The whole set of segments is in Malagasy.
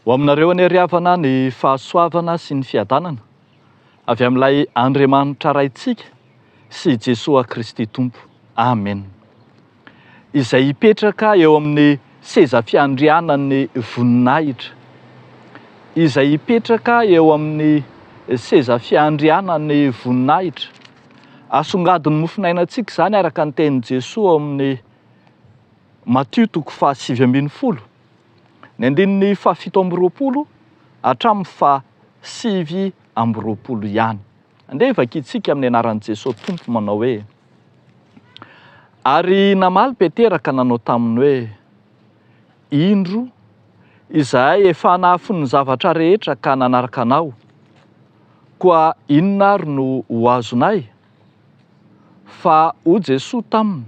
Ho aminareo any ry havana ny fahasoavana sy ny fiadanana avy amin'ilay Andriamanitra raintsika sy Jesosy Kristy Tompo. Amen. Izay hipetraka eo amin'ny seza fiandrianan'ny voninahitra. Izay hipetraka eo amin'ny seza fiandrianan'ny voninahitra. Asongadiny mofinainantsika izany araka ny tenin'i Jesosy ao amin'ny Matthieu 7:20. Ny andininy 7:20 hatramin'ny 7:20 ihany. Andeha vakitsika amin'ny anaran'i Jesosy Tompo manao hoe: ary namaly Petera ka nanao taminy hoe: indro izahay efa nahafo ny zavatra rehetra ka nanaraka anao, koa inona ary no ho azonay? Fa o Jesosy taminy: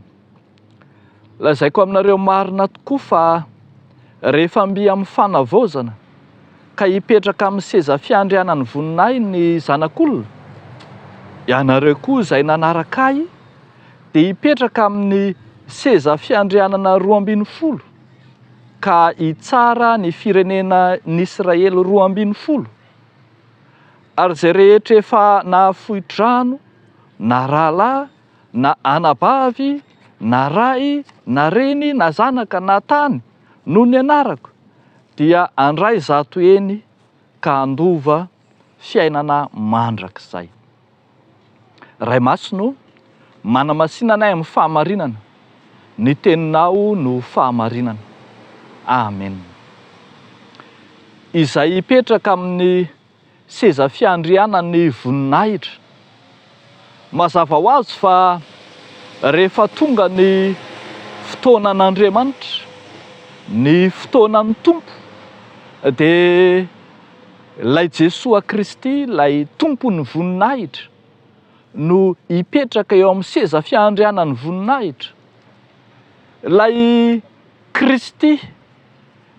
lazaiko aminareo marina tokoa fa rehefa mby amin'ny fanavaozana ka hipetraka amin'ny seza fiandrianan'ny voninahiny ny zanak'olona, ianareo koa izay nanaraka ahy dia hipetraka amin'ny seza fiandrianana 12 ka hitsara ny firenena n'Israely 12. Ary izay rehetra efa nahafohi-drano na rahalahy na anabavy na ray na reny na zanaka na tany noho ny anarako dia handray zato eny ka handova fiainana mandrakizay. Ray Masino, manamasinanay amin'ny fahamarinana, ny teninao no fahamarinana. Amen. Izay hipetraka amin'ny seza fiandrianan'ny voninahitra, mazava ho azy fa rehefa tonga ny fotoanan'Andriamanitra, ny fotoanan'ny Tompo, dia ilay Jesosy Kristy, ilay Tompon'ny voninahitra, no hipetraka eo amin'ny seza fiandrianan'ny voninahitra. Ilay Kristy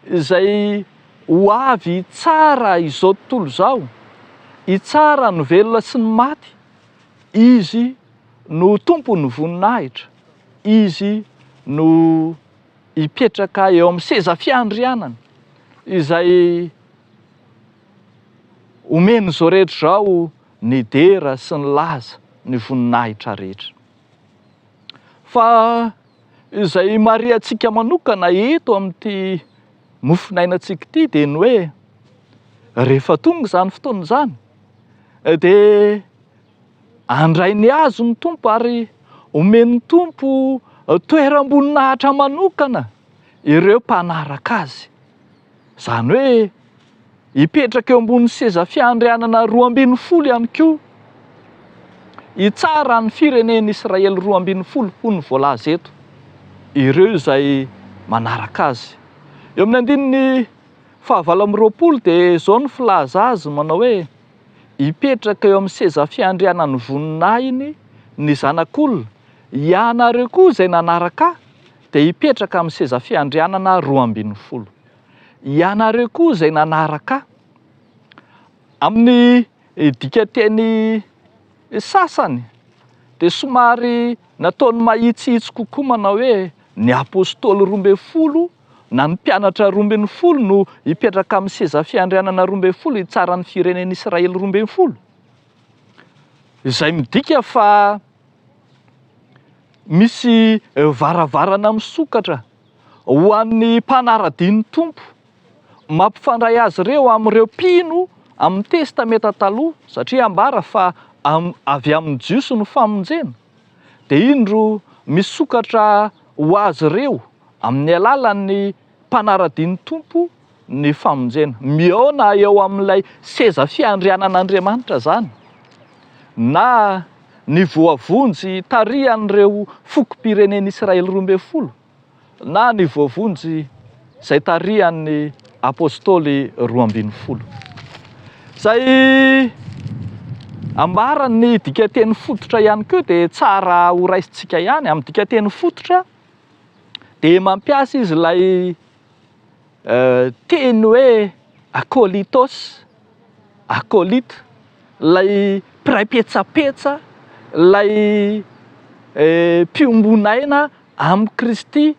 izay ho avy tsara izao tontolo izao, hitsara ny velona sy ny maty, izy no Tompon'ny voninahitra, izy no hipetraka eo amin'ny seza fiandrianana izay omeny izao rehetra izao ny dera sy ny laza ny voninahitra rehetra. Fa izay mariantsika manokana eto amin'ity mofinainantsika ity dia ny hoe rehefa tonga izany fotoana izany dia handray ny azo ny Tompo ary omen'ny Tompo toeram-boninahitra manokana ireo mpanaraka azy. Izany hoe hipetraka eo ambonin'ny seza fiandrianana 12 ihany koa, hitsara ny firenen'Israely 12 ny voalaza eto, ireo izay manaraka azy. Eo amin'ny andininy 9:20 dia izao ny filaza azy manao hoe hipetraka eo amin'ny seza fiandrianan'ny voninahiny ny zanak'olona, ianareo koa izay nanaraka dia hipetraka amin'ny seza fiandrianana 12. Ianareo koa izay nanaraka amin'ny dikateny sasany dia somary nataony mahitsihitsy kokoa manao hoe ny apôstôly 12 na ny mpianatra 12 no hipetraka amin'ny seza fiandrianana 12 hitsara ny firenen'Israely 12. Izay midika fa misy varavarana misokatra ho an'ny mpanara-din'ny Tompo, mampifandray azy ireo amin'ireo mpino amin'ny testameta taloha, satria ambara fa avy amin'ny jiosy no famonjena, dia indro misokatra ho azy ireo amin'ny alalan'ny mpanara-din'ny Tompo ny famonjena. Miaona eo amin'ilay seza fiandrianan'Andriamanitra zany, na ny voavonjy tarihan'ireo fokom-pirenen'Israely 12 na ny voavonjy izay tarihan'ny apôstôly 12. Izay ambaran'ny dikateny fototra ihany koa dia tsara ho raisintsika ihany. Amin'ny dikateny fototra dia mampiasa izy ilay teny hoe akôlitos, akôlita, ilay mpiray petsapetsa, ilay mpiombonaina amin'ny Kristy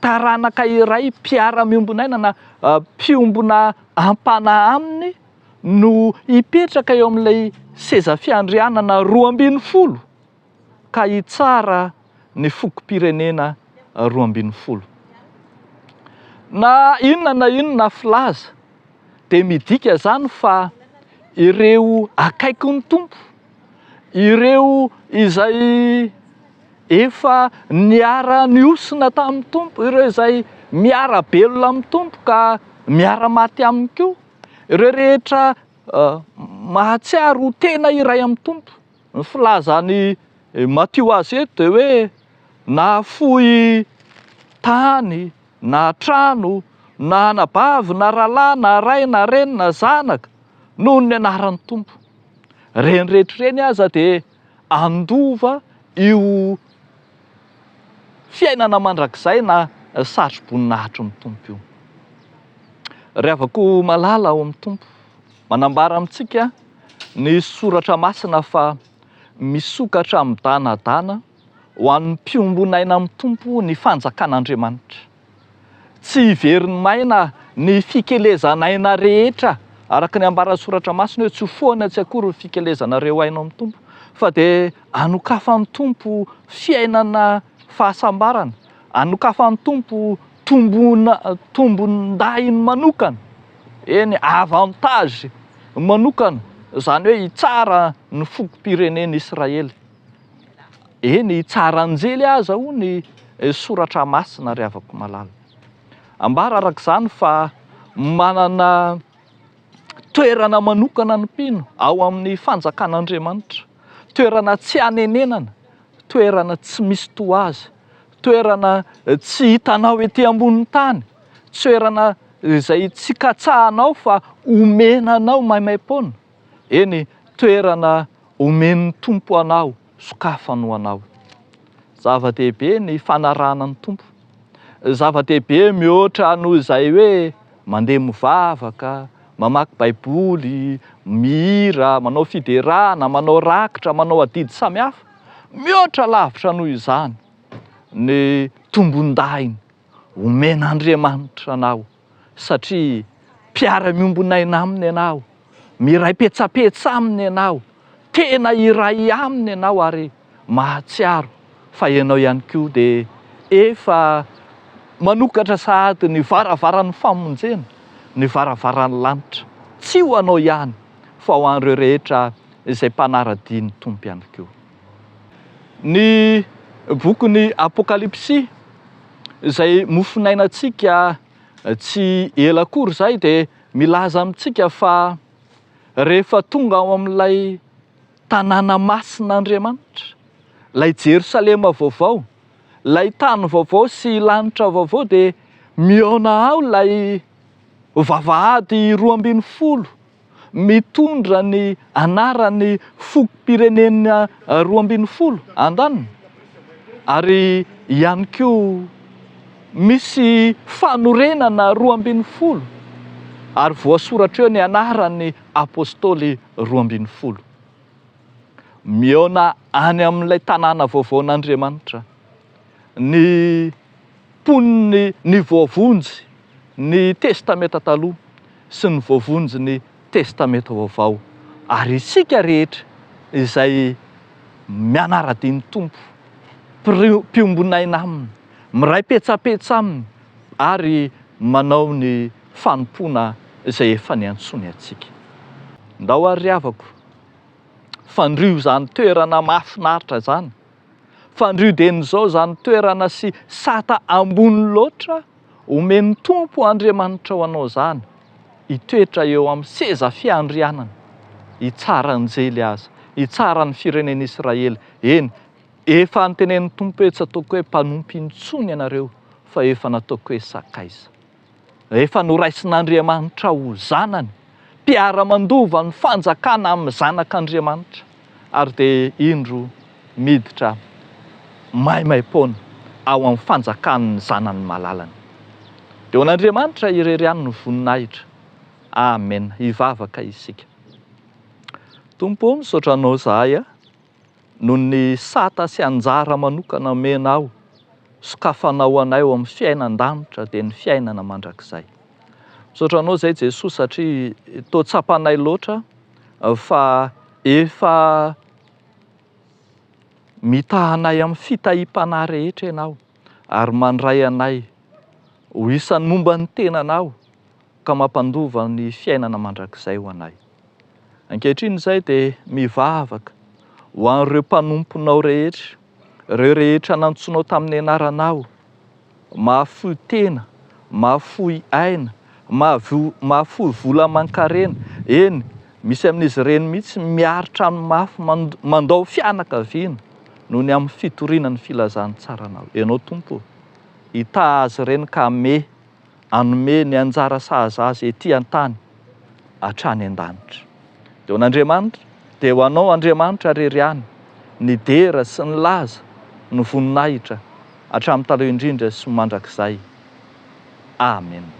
taranaka iray mpiara-miombon'aina na mpiombona ampana aminy no hipetraka eo amin'ilay seza fiandrianana 12 ka hitsara ny fokom-pirenena 12. Na inona filaza dia midika zany fa ireo akaiky ny tompo, ireo izay efa niara-niosina tamin'ny tompo, ireo izay miara-belona amin'ny tompo ka miara-maty aminy koa, ireo rehetra mahatsiaro tena iray amin'ny tompo. Ny filazany Matteo azy eto dia hoe na fohy tany na trano na anabavy na rahalahy na ray na reny na zanaka noho ny anaran'ny tompo, reny rehetra reny aza dia andova io fiainana mandrakizay na satro-boninahitry ny tompo io. Ravako malala ao amin'ny tompo, manambara amintsika ny soratra masina fa misokatra midanadana ho an'ny mpiombon'aina amin'ny tompo ny fanjakan'Andriamanitra. Tsy hiveriny maina ny fikelezanaina rehetra, araka ny ambaran'ny soratra masina hoe tsy foana tsy akory ny fikelezanareo aina amin'ny tompo, fa dia anokafan'ny tompo fiainana fahasambarana, anokafan'ny tompo tombon-dahiny manokana, eny avantage manokana, zany hoe hitsara ny fokom-pirenena Israely. Eny hitsara anjely aza ho ny soratra masina ravako malala. Ambara arak'izany fa manana toerana manokana ny mpino ao amin'ny fanjakan'Andriamanitra, toerana tsy hanenenana, toerana tsy misy toazy, toerana tsy hitanao ety ambonin'ny tany, toerana izay tsy katsahanao fa omenanao maimaim-poana. Eny toerana omen'ny tompo anao, sokafany ho anao. Zava-dehibe ny fanarahana ny tompo, zava-dehibe mihoatra noho izay hoe mandeha mivavaka, mamaky baiboly, mihira, manao fiderana, manao rakitra, manao adidy samihafa, mihoatra lavitra noho izany ny tombon-dahiny omen'Andriamanitra anao, satria mpiara-miombon'aina aminy ianao, miray petsapetsa aminy ianao, tena iray aminy ianao ary mahatsiaro fa ianao ihany koa dia efa manokatra sahady ny varavaran'ny famonjena, ny varavaran'ny lanitra, tsy ho anao ihany fa ho an'ireo rehetra izay mpanara-dian'ny tompo ihany koa. Ny bokin'ny Apokalipsy izay mofinainantsika tsy ela akory izay dia milaza amintsika fa rehefa tonga ao amin'ilay tanàna masin'Andriamanitra, ilay Jerosalema vaovao, ilay tany vaovao sy lanitra vaovao, dia mihaona ao ilay vavahady 12 mitondra ny anarany fokom-pirenena 12 andaniny, ary ihany koa misy fanorenana 12 ary voasoratra eo ny anaran'ny apôstôly 12. Mihaona any amin'ilay tanàna vaovaon'Andriamanitra ny mponiny ny voavonjy ny testameta taloha sy ny voavonjy ny testameta vaovao, ary isika rehetra izay mianara-dian'ny tompo, mpiombon'aina aminy, miray petsapetsa aminy ary manao ny fanompoana izay efa niantsony antsika. Ndao ary havako, fandrio zany toerana mahafinaritra zany, fandrio dian'izao zany toerana sy sata ambony loatra omen'ny tompo Andriamanitra ho anao zany, hitoetra eo amin'ny seza fiandrianana, hitsara anjely aza, hitsara ny firenena Israely. Eny, efa notenenin'ny tompo hoe tsy ataoko hoe mpanompo intsony ianareo fa efa nataoko hoe sakaiza. Efa noraisin'Andriamanitra ho zanany, mpiara-mandova ny fanjakana amin'ny zanak'Andriamanitra, ary dia indro miditra maimaim-poana ao amin'ny fanjakan'ny zanany malalany. Eo an'Andriamanitra irery ihany ny voninahitra. Amen. Hivavaka isika. Tompo, misaotra anao zahay noho ny sata sy anjara manokana menao sokafanao anay eo amin'ny fiainan-danitra dia ny fiainana mandrakizay. Misaotra anao izay Jesosy satria toa tsapanay loatra fa efa mitahanay amin'ny fitahim-panahy rehetra ianao ary mandray anay ho isan'ny momba ny tenanao ka mampandova ny fiainana mandrakizay ho anay. Ankehitriny izay dia mivavaka ho an'ireo mpanomponao rehetra, ireo rehetra nantsoinao tamin'ny anaranao, mahafoy tena, mahafoy aina, mahafoy vola aman-karena. Eny, misy amin'izy ireny mihitsy miaritra amin'ny mafy mandao fianakaviana noho ny amin'ny fitoriana ny filazan'ny tsaranao. Ianao Tompo, hitaha azy ireny ka hanome ny anjara sahaza azy etỳ an-tany hatrany an-danitra. Dia ho anao Andriamanitra rery ihany ny dera sy ny laza, ny voninahitra hatramin'ny taloha indrindra sy mandrakizay. Amen.